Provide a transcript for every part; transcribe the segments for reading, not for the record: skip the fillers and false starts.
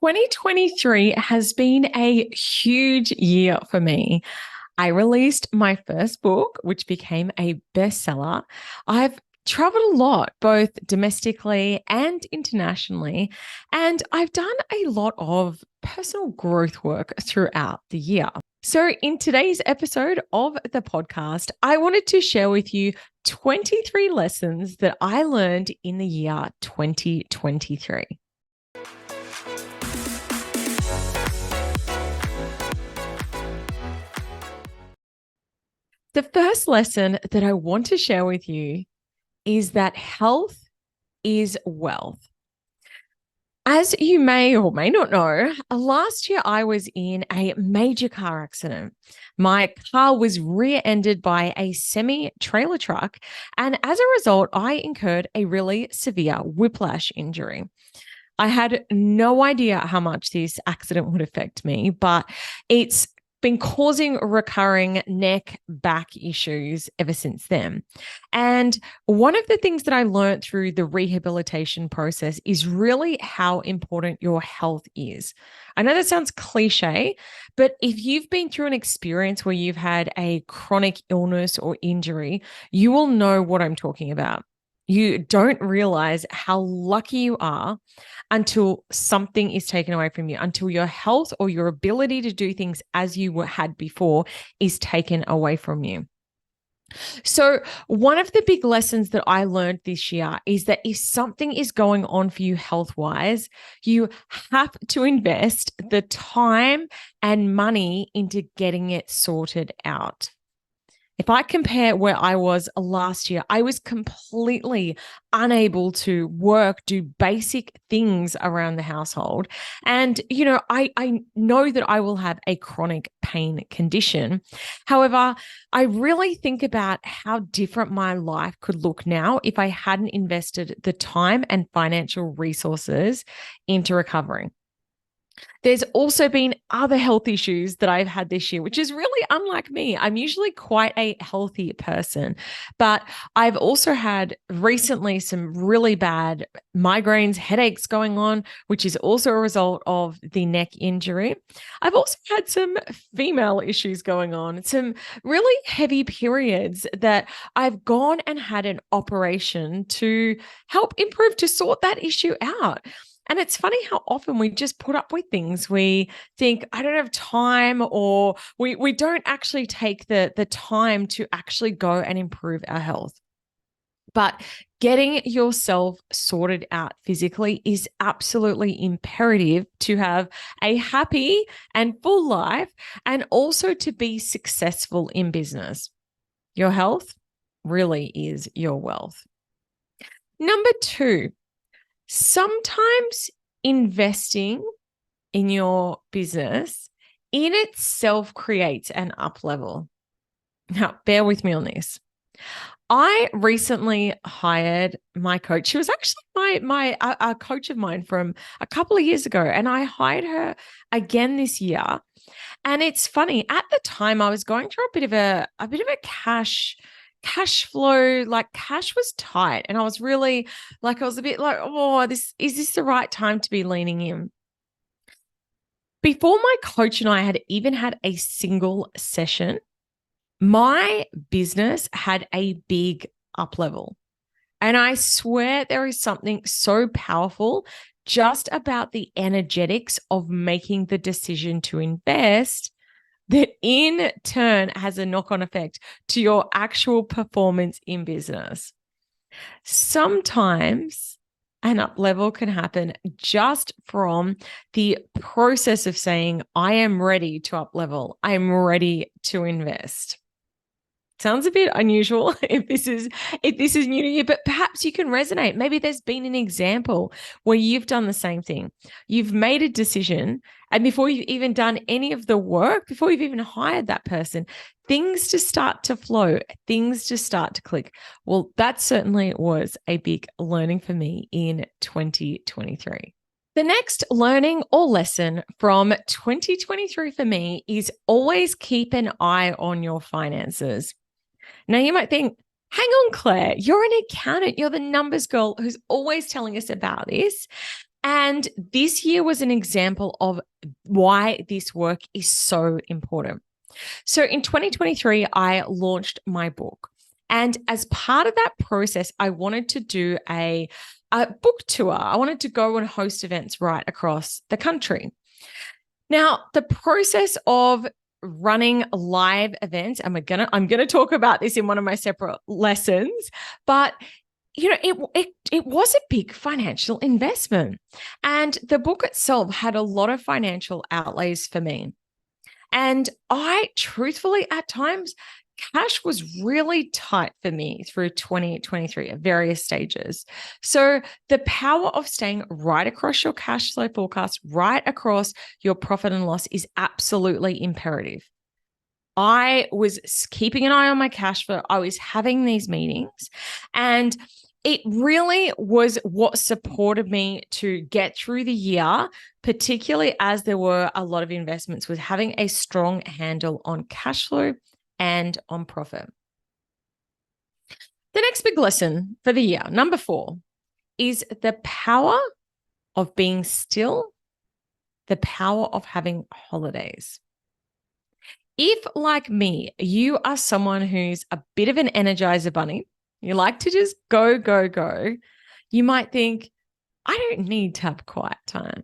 2023 has been a huge year for me. I released my first book, which became a bestseller. I've traveled a lot, both domestically and internationally, and I've done a lot of personal growth work throughout the year. So, in today's episode of the podcast, I wanted to share with you 23 lessons that I learned in the year 2023. The first lesson that I want to share with you is that health is wealth. As you may or may not know, last year I was in a major car accident. My car was rear-ended by a semi-trailer truck, and as a result, I incurred a really severe whiplash injury. I had no idea how much this accident would affect me, but it's been causing recurring neck, back issues ever since then. And one of the things that I learned through the rehabilitation process is really how important your health is. I know that sounds cliche, but if you've been through an experience where you've had a chronic illness or injury, you will know what I'm talking about. You don't realize how lucky you are until something is taken away from you, until your health or your ability to do things as you had before is taken away from you. So, one of the big lessons that I learned this year is that if something is going on for you health wise, you have to invest the time and money into getting it sorted out. If I compare where I was last year, I was completely unable to work, do basic things around the household. And, I know that I will have a chronic pain condition. However, I really think about how different my life could look now if I hadn't invested the time and financial resources into recovering. There's also been other health issues that I've had this year, which is really unlike me. I'm usually quite a healthy person, but I've also had recently some really bad migraines, headaches going on, which is also a result of the neck injury. I've also had some female issues going on, some really heavy periods that I've gone and had an operation to help improve, to sort that issue out. And it's funny how often we just put up with things. We think, I don't have time, or we don't actually take the time to actually go and improve our health. But getting yourself sorted out physically is absolutely imperative to have a happy and full life, and also to be successful in business. Your health really is your wealth. Number 2, sometimes investing in your business in itself creates an up level. Now, bear with me on this. I recently hired my coach. She was actually a coach of mine from a couple of years ago, and I hired her again this year. And it's funny, at the time I was going through a bit of a cash flow, like cash was tight. And I was really I was a bit like, oh, is this the right time to be leaning in? Before my coach and I had even had a single session, my business had a big up level. And I swear there is something so powerful just about the energetics of making the decision to invest that in turn has a knock-on effect to your actual performance in business. Sometimes an up level can happen just from the process of saying, I am ready to up level. I'm ready to invest. Sounds a bit unusual if this is new to you, but perhaps you can resonate. Maybe there's been an example where you've done the same thing. You've made a decision, and before you've even done any of the work, before you've even hired that person, things just start to flow, things just start to click. Well, that certainly was a big learning for me in 2023. The next learning or lesson from 2023 for me is always keep an eye on your finances. Now, you might think, hang on, Claire, you're an accountant. You're the numbers girl who's always telling us about this. And this year was an example of why this work is so important. So in 2023, I launched my book. And as part of that process, I wanted to do a book tour. I wanted to go and host events right across the country. Now, the process of running live events, and I'm gonna talk about this in one of my separate lessons, but it was a big financial investment. And the book itself had a lot of financial outlays for me. And I truthfully, at times, cash was really tight for me through 2023 at various stages. So the power of staying right across your cash flow forecast, right across your profit and loss is absolutely imperative. I was keeping an eye on my cash flow. I was having these meetings, and it really was what supported me to get through the year, particularly as there were a lot of investments, was having a strong handle on cash flow and on profit. The next big lesson for the year, number 4, is the power of being still, the power of having holidays. If, like me, you are someone who's a bit of an energizer bunny, you like to just go, go, go, you might think, I don't need to have quiet time.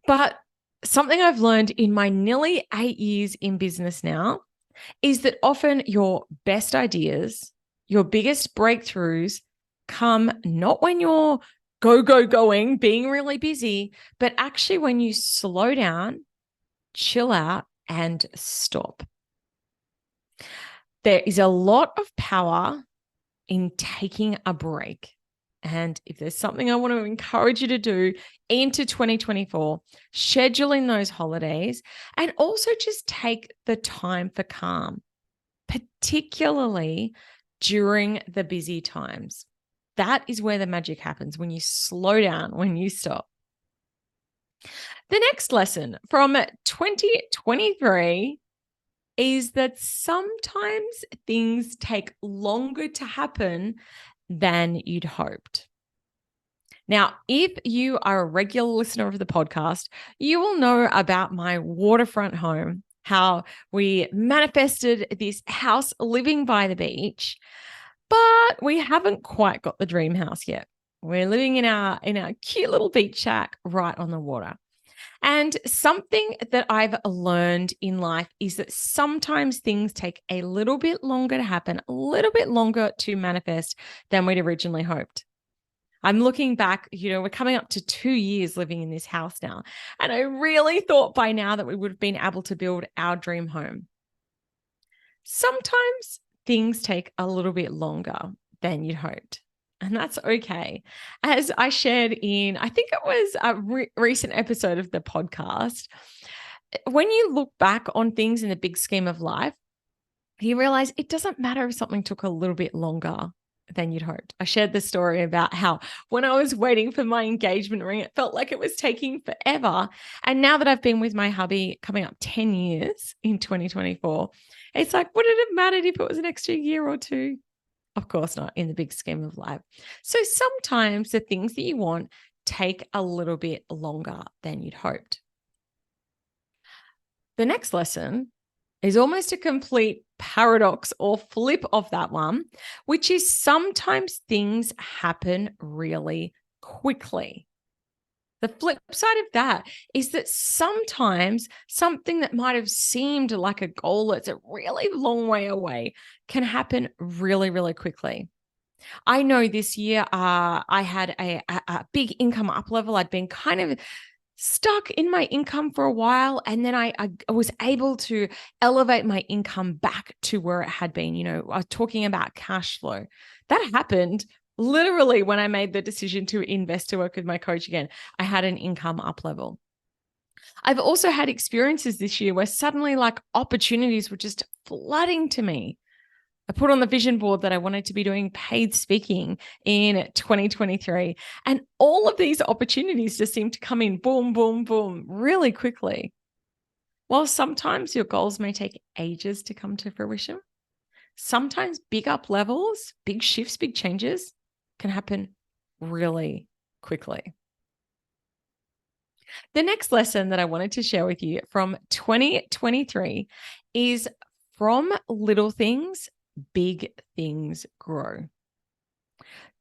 But something I've learned in my nearly 8 years in business now is that often your best ideas, your biggest breakthroughs come not when you're go, go, going, being really busy, but actually when you slow down, chill out, and stop. There is a lot of power in taking a break. And if there's something I want to encourage you to do into 2024, scheduling those holidays and also just take the time for calm, particularly during the busy times. That is where the magic happens, when you slow down, when you stop. The next lesson from 2023 is that sometimes things take longer to happen than you'd hoped. Now, if you are a regular listener of the podcast, you will know about my waterfront home, how we manifested this house living by the beach, but we haven't quite got the dream house yet. We're living in our cute little beach shack right on the water. And something that I've learned in life is that sometimes things take a little bit longer to happen, a little bit longer to manifest than we'd originally hoped. I'm looking back, we're coming up to 2 years living in this house now. And I really thought by now that we would have been able to build our dream home. Sometimes things take a little bit longer than you'd hoped. And that's okay. As I shared in, I think it was a recent episode of the podcast, when you look back on things in the big scheme of life, you realize it doesn't matter if something took a little bit longer than you'd hoped. I shared the story about how when I was waiting for my engagement ring, it felt like it was taking forever. And now that I've been with my hubby coming up 10 years in 2024, it's like, would it have mattered if it was an extra year or two? Of course not, in the big scheme of life. So sometimes the things that you want take a little bit longer than you'd hoped. The next lesson is almost a complete paradox or flip of that one, which is sometimes things happen really quickly. The flip side of that is that sometimes something that might have seemed like a goal that's a really long way away can happen really, really quickly. I know this year I had a big income up level. I'd been kind of stuck in my income for a while, and then I was able to elevate my income back to where it had been. I was talking about cash flow. That happened literally when I made the decision to invest to work with my coach again. I had an income up level. I've also had experiences this year where suddenly opportunities were just flooding to me. I put on the vision board that I wanted to be doing paid speaking in 2023. And all of these opportunities just seem to come in boom, boom, boom, really quickly. While sometimes your goals may take ages to come to fruition, sometimes big up levels, big shifts, big changes can happen really quickly. The next lesson that I wanted to share with you from 2023 is from little things, big things grow.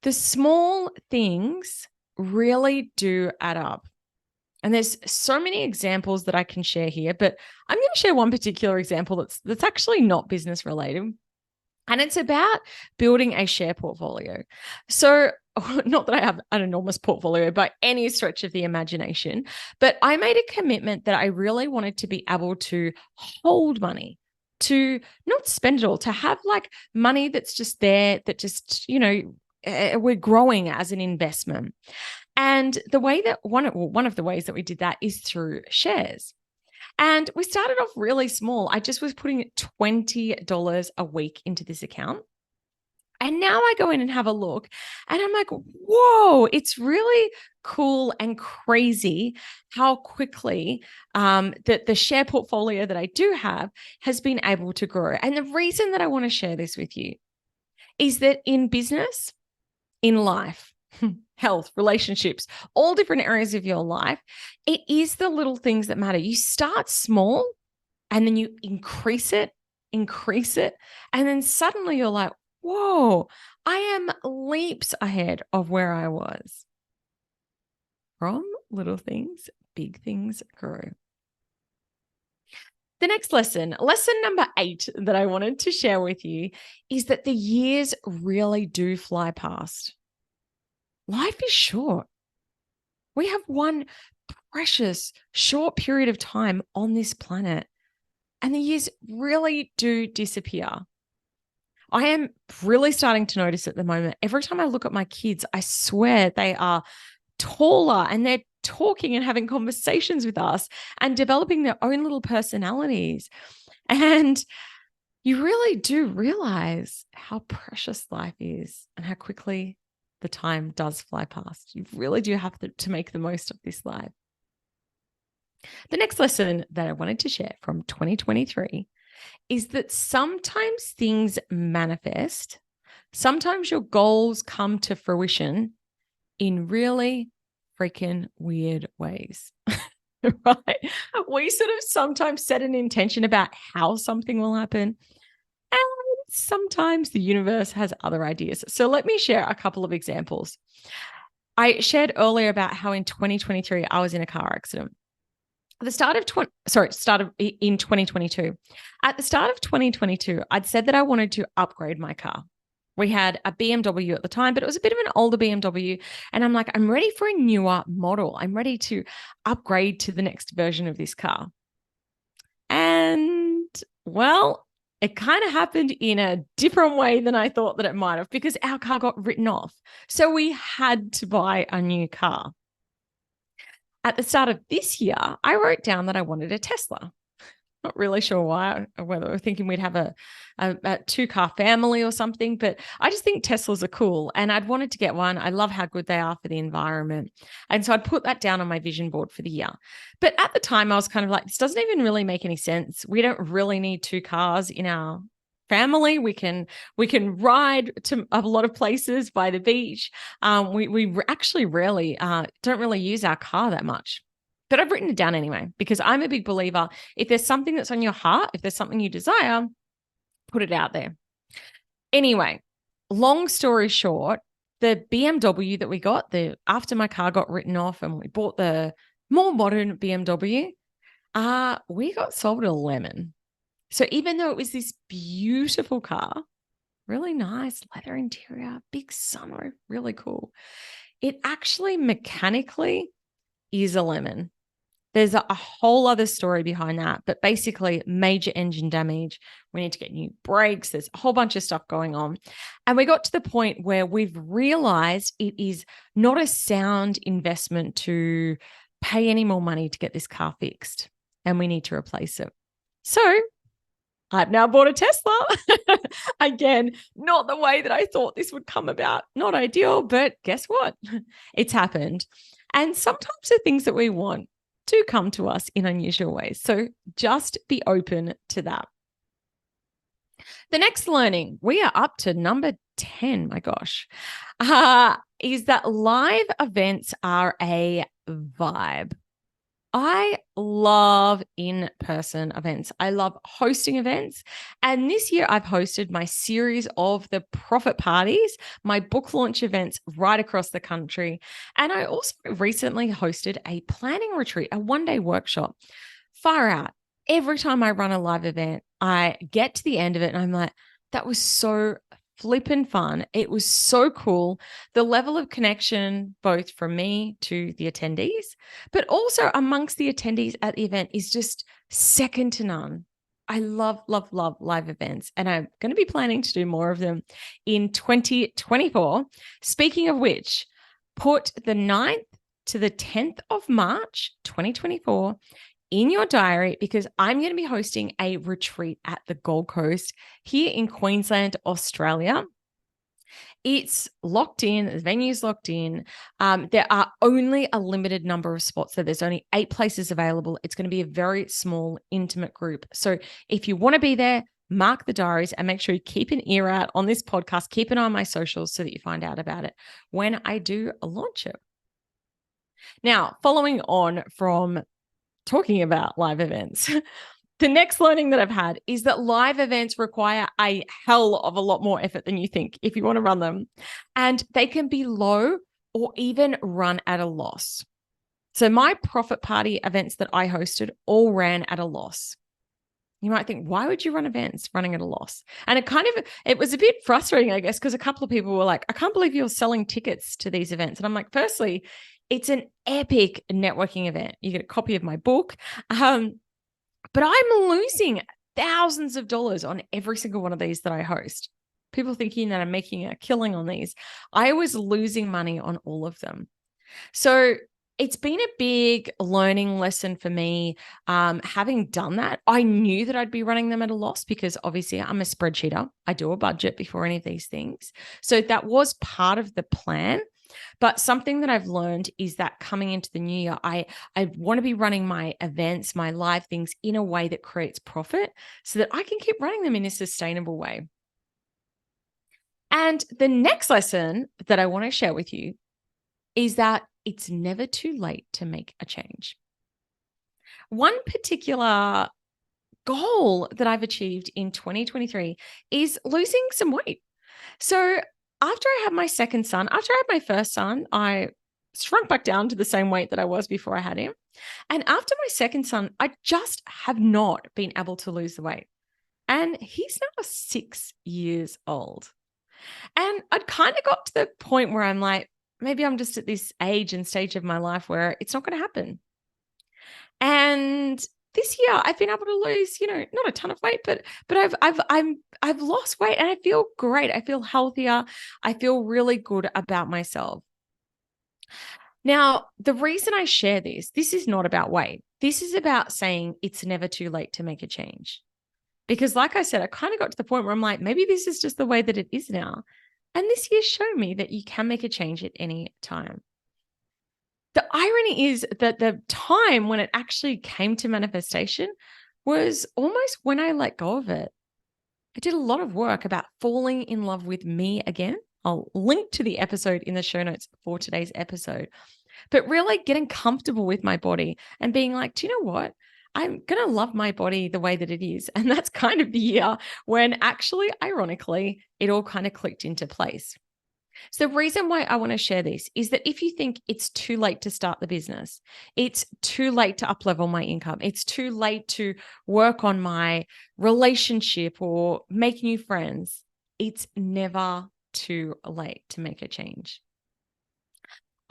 The small things really do add up. And there's so many examples that I can share here, but I'm going to share one particular example that's actually not business related. And it's about building a share portfolio. So, not that I have an enormous portfolio by any stretch of the imagination, but I made a commitment that I really wanted to be able to hold money, to not spend it all, to have like money that's just there, that just, we're growing as an investment. And the way that one of the ways that we did that is through shares. And we started off really small. I just was putting $20 a week into this account. And now I go in and have a look and I'm like, whoa, it's really cool and crazy how quickly the share portfolio that I do have has been able to grow. And the reason that I want to share this with you is that in business, in life, health, relationships, all different areas of your life, it is the little things that matter. You start small and then you increase it, and then suddenly you're like, whoa, I am leaps ahead of where I was. From little things, big things grow. The next lesson number 8 that I wanted to share with you is that the years really do fly past. Life is short. We have one precious short period of time on this planet, and the years really do disappear. I am really starting to notice at the moment, every time I look at my kids, I swear they are taller and they're talking and having conversations with us and developing their own little personalities. And you really do realize how precious life is and how quickly the time does fly past. You really do have to make the most of this life. The next lesson that I wanted to share from 2023 is that sometimes things manifest, sometimes your goals come to fruition in really freaking weird ways, right? We sort of sometimes set an intention about how something will happen, and sometimes the universe has other ideas. So let me share a couple of examples. I shared earlier about how in 2023, I was in a car accident. At the start of in 2022. At the start of 2022, I'd said that I wanted to upgrade my car. We had a BMW at the time, but it was a bit of an older BMW. And I'm like, I'm ready for a newer model. I'm ready to upgrade to the next version of this car. And well, it kind of happened in a different way than I thought that it might have, because our car got written off. So we had to buy a new car. At the start of this year, I wrote down that I wanted a Tesla. Not really sure why, or whether we're thinking we'd have a 2-car family or something, but I just think Teslas are cool and I'd wanted to get one. I love how good they are for the environment. And so I'd put that down on my vision board for the year. But at the time I was kind of like, this doesn't even really make any sense. We don't really need 2 cars in our family. We can ride to a lot of places by the beach. We actually rarely don't really use our car that much. But I've written it down anyway, because I'm a big believer. If there's something that's on your heart, if there's something you desire, put it out there. Anyway, long story short, the BMW that we got, after my car got written off and we bought the more modern BMW, we got sold a lemon. So even though it was this beautiful car, really nice leather interior, big sunroof, really cool, it actually mechanically is a lemon. There's a whole other story behind that, but basically major engine damage. We need to get new brakes. There's a whole bunch of stuff going on. And we got to the point where we've realized it is not a sound investment to pay any more money to get this car fixed, and we need to replace it. So I've now bought a Tesla. Again, not the way that I thought this would come about. Not ideal, but guess what? It's happened. And sometimes the things that we want do come to us in unusual ways. So just be open to that. The next learning, we are up to number 10, my gosh, is that live events are a vibe. I love in-person events. I love hosting events. And this year I've hosted my series of the profit parties, my book launch events right across the country. And I also recently hosted a planning retreat, a one-day workshop. Far out. Every time I run a live event, I get to the end of it and I'm like, that was so flippin' fun. It was so cool. The level of connection, both from me to the attendees, but also amongst the attendees at the event, is just second to none. I love, love, love live events, and I'm going to be planning to do more of them in 2024. Speaking of which, put the 9th to the 10th of March, 2024 in your diary, because I'm going to be hosting a retreat at the Gold Coast here in Queensland, Australia. It's locked in, the venue's locked in. There are only a limited number of spots, so there's only 8 places available. It's going to be a very small, intimate group. So if you want to be there, mark the diaries and make sure you keep an ear out on this podcast, keep an eye on my socials so that you find out about it when I do launch it. Now, following on from talking about live events, the next learning that I've had is that live events require a hell of a lot more effort than you think if you want to run them. And they can be low or even run at a loss. So my profit party events that I hosted all ran at a loss. You might think, why would you run events running at a loss? And it was a bit frustrating, I guess, because a couple of people were like, I can't believe you're selling tickets to these events. And I'm like, firstly, it's an epic networking event. You get a copy of my book. But I'm losing thousands of dollars on every single one of these that I host. People thinking that I'm making a killing on these. I was losing money on all of them. So it's been a big learning lesson for me. Having done that, I knew that I'd be running them at a loss because obviously I'm a spreadsheeter. I do a budget before any of these things. So that was part of the plan. But something that I've learned is that coming into the new year, I want to be running my events, my live things in a way that creates profit so that I can keep running them in a sustainable way. And the next lesson that I want to share with you is that it's never too late to make a change. One particular goal that I've achieved in 2023 is losing some weight. So after I had my second son, after I had my first son, I shrunk back down to the same weight that I was before I had him. And after my second son, I just have not been able to lose the weight. And he's now 6 years old. And I'd kind of got to the point where I'm like, maybe I'm just at this age and stage of my life where it's not going to happen. And this year I've been able to lose, not a ton of weight, but I've lost weight and I feel great. I feel healthier. I feel really good about myself. Now, the reason I share this is not about weight. This is about saying it's never too late to make a change. Because like I said, I kind of got to the point where I'm like, maybe this is just the way that it is now. And this year showed me that you can make a change at any time. The irony is that the time when it actually came to manifestation was almost when I let go of it. I did a lot of work about falling in love with me again. I'll link to the episode in the show notes for today's episode. But really getting comfortable with my body and being like, do you know what? I'm going to love my body the way that it is. And that's kind of the year when actually, ironically, it all kind of clicked into place. So the reason why I want to share this is that if you think it's too late to start the business, it's too late to up-level my income, it's too late to work on my relationship or make new friends, it's never too late to make a change.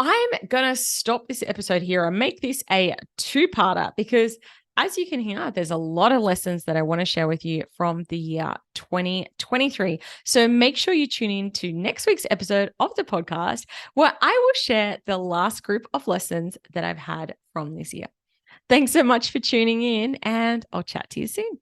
I'm going to stop this episode here and make this a 2-parter because as you can hear, there's a lot of lessons that I want to share with you from the year 2023. So make sure you tune in to next week's episode of the podcast where I will share the last group of lessons that I've had from this year. Thanks so much for tuning in, and I'll chat to you soon.